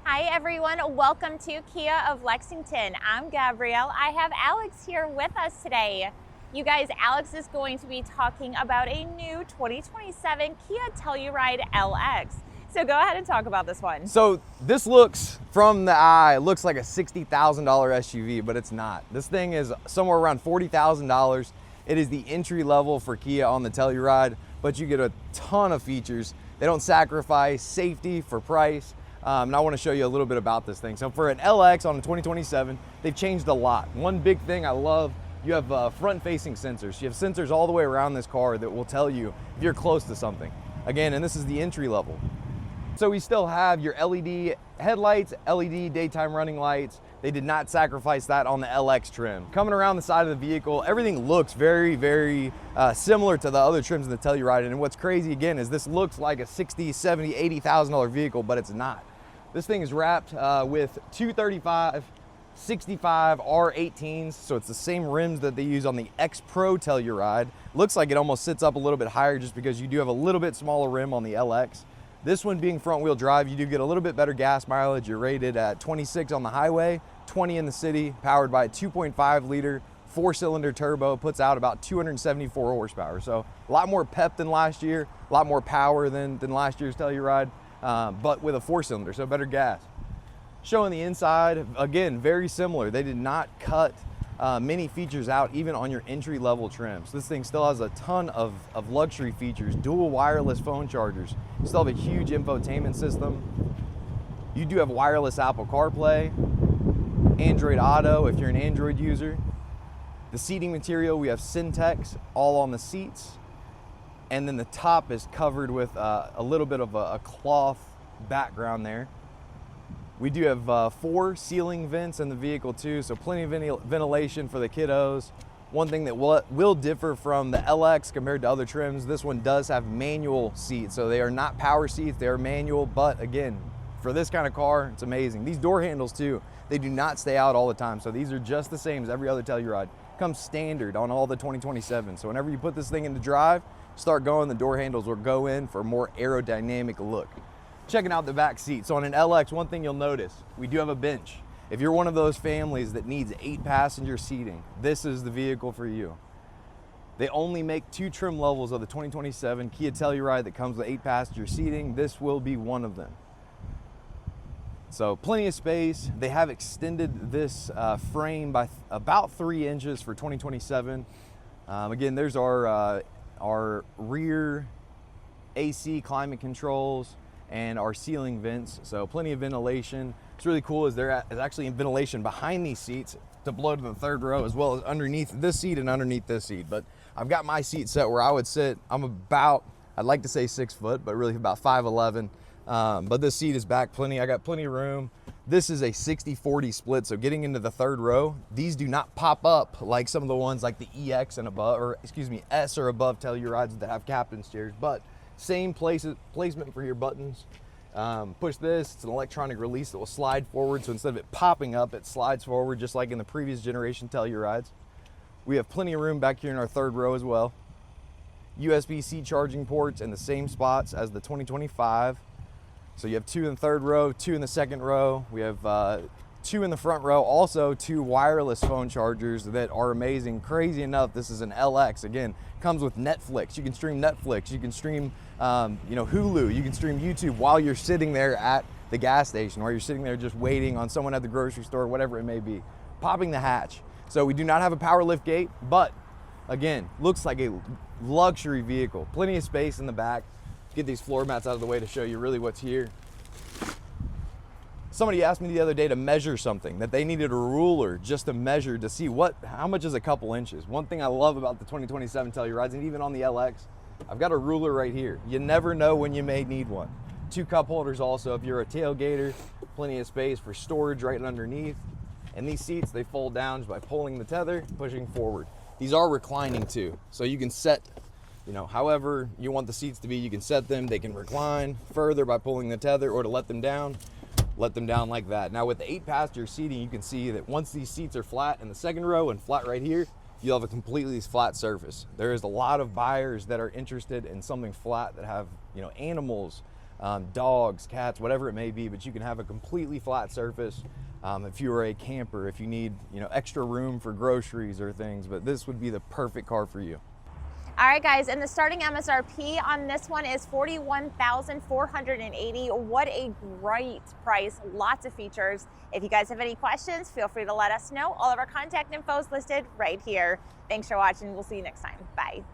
Hi everyone, welcome to Kia of Lexington. I'm Gabrielle. I have Alex here with us today. You guys, Alex is going to be talking about a new 2027 Kia Telluride LX. So go ahead and talk about this one. So this looks, from the eye, looks like a $60,000 SUV, but it's not. This thing is somewhere around $40,000. It is the entry level for Kia on the Telluride, but you get a ton of features. They don't sacrifice safety for price. And I want to show you a little bit about this thing. So for an LX on a 2027, they've changed a lot. One big thing I love, you have front-facing sensors. You have sensors all the way around this car that will tell you if you're close to something. Again, and this is the entry level. So we still have your LED headlights, LED daytime running lights. They did not sacrifice that on the LX trim. Coming around the side of the vehicle, everything looks very, very similar to the other trims in the Telluride. And what's crazy again is this looks like a $60,000, $70,000, $80,000 vehicle, but it's not. This thing is wrapped with 235, 65 R18s, so it's the same rims that they use on the X Pro Telluride. Looks like it almost sits up a little bit higher just because you do have a little bit smaller rim on the LX. This one being front wheel drive, you do get a little bit better gas mileage. You're rated at 26 on the highway, 20 in the city, powered by a 2.5 liter, 4-cylinder turbo, puts out about 274 horsepower. So a lot more pep than last year, a lot more power than last year's Telluride. But with a 4-cylinder, so better gas. Showing the inside, again, very similar. They did not cut many features out, even on your entry-level trims. This thing still has a ton of luxury features, dual wireless phone chargers. You still have a huge infotainment system. You do have wireless Apple CarPlay, Android Auto if you're an Android user. The seating material, we have Syntex all on the seats. And then the top is covered with a little bit of a cloth background there. We do have 4 ceiling vents in the vehicle too, so plenty of ventilation for the kiddos. One thing that will differ from the LX compared to other trims, this one does have manual seats. So they are not power seats, they are manual, but again, for this kind of car, it's amazing. These door handles too, they do not stay out all the time. So these are just the same as every other Telluride. Comes standard on all the 2027. So whenever you put this thing into drive, start going, the door handles will go in for a more aerodynamic look. Checking out the back seat. So on an LX, one thing you'll notice, we do have a bench. If you're one of those families that needs 8-passenger seating, this is the vehicle for you. They only make 2 trim levels of the 2027 Kia Telluride that comes with 8-passenger seating. This will be one of them. So plenty of space. They have extended this frame by about 3 inches for 2027. Again, there's our rear AC climate controls and our ceiling vents, so plenty of ventilation. What's really cool is there is actually ventilation behind these seats to blow to the 3rd row, as well as underneath this seat and underneath this seat. But I've got my seat set where I would sit. I'm about, I'd like to say 6 foot, but really about 5'11". But this seat is back plenty. I got plenty of room. This is a 60-40 split, so getting into the 3rd row, these do not pop up like some of the ones like the EX and above, or excuse me, S or above Tellurides that have captain's chairs, but same placement for your buttons. Push this, it's an electronic release that will slide forward, so instead of it popping up, it slides forward just like in the previous generation Tellurides. We have plenty of room back here in our 3rd row as well. USB-C charging ports in the same spots as the 2025. So you have 2 in the 3rd row, 2 in the 2nd row. We have 2 in the front row, also 2 wireless phone chargers that are amazing. Crazy enough, this is an LX. Again, comes with Netflix. You can stream Netflix. You can stream Hulu. You can stream YouTube while you're sitting there at the gas station, or you're sitting there just waiting on someone at the grocery store, whatever it may be. Popping the hatch. So we do not have a power lift gate, but again, looks like a luxury vehicle. Plenty of space in the back. Get these floor mats out of the way to show you really what's here. Somebody asked me the other day to measure something, that they needed a ruler just to measure to see how much is a couple inches. One thing I love about the 2027 Tellurides, and even on the LX, I've got a ruler right here. You never know when you may need one. 2 cup holders also if you're a tailgater, plenty of space for storage right underneath. And these seats, they fold down just by pulling the tether, pushing forward. These are reclining too, so you can set, however you want the seats to be, you can set them. They can recline further by pulling the tether, or to let them down like that. Now with the 8-passenger seating, you can see that once these seats are flat in the 2nd row and flat right here, you'll have a completely flat surface. There is a lot of buyers that are interested in something flat that have, animals, dogs, cats, whatever it may be, but you can have a completely flat surface. If you are a camper, if you need, extra room for groceries or things, but this would be the perfect car for you. All right, guys, and the starting MSRP on this one is $41,480. What a great price, lots of features. If you guys have any questions, feel free to let us know. All of our contact info is listed right here. Thanks for watching. We'll see you next time. Bye.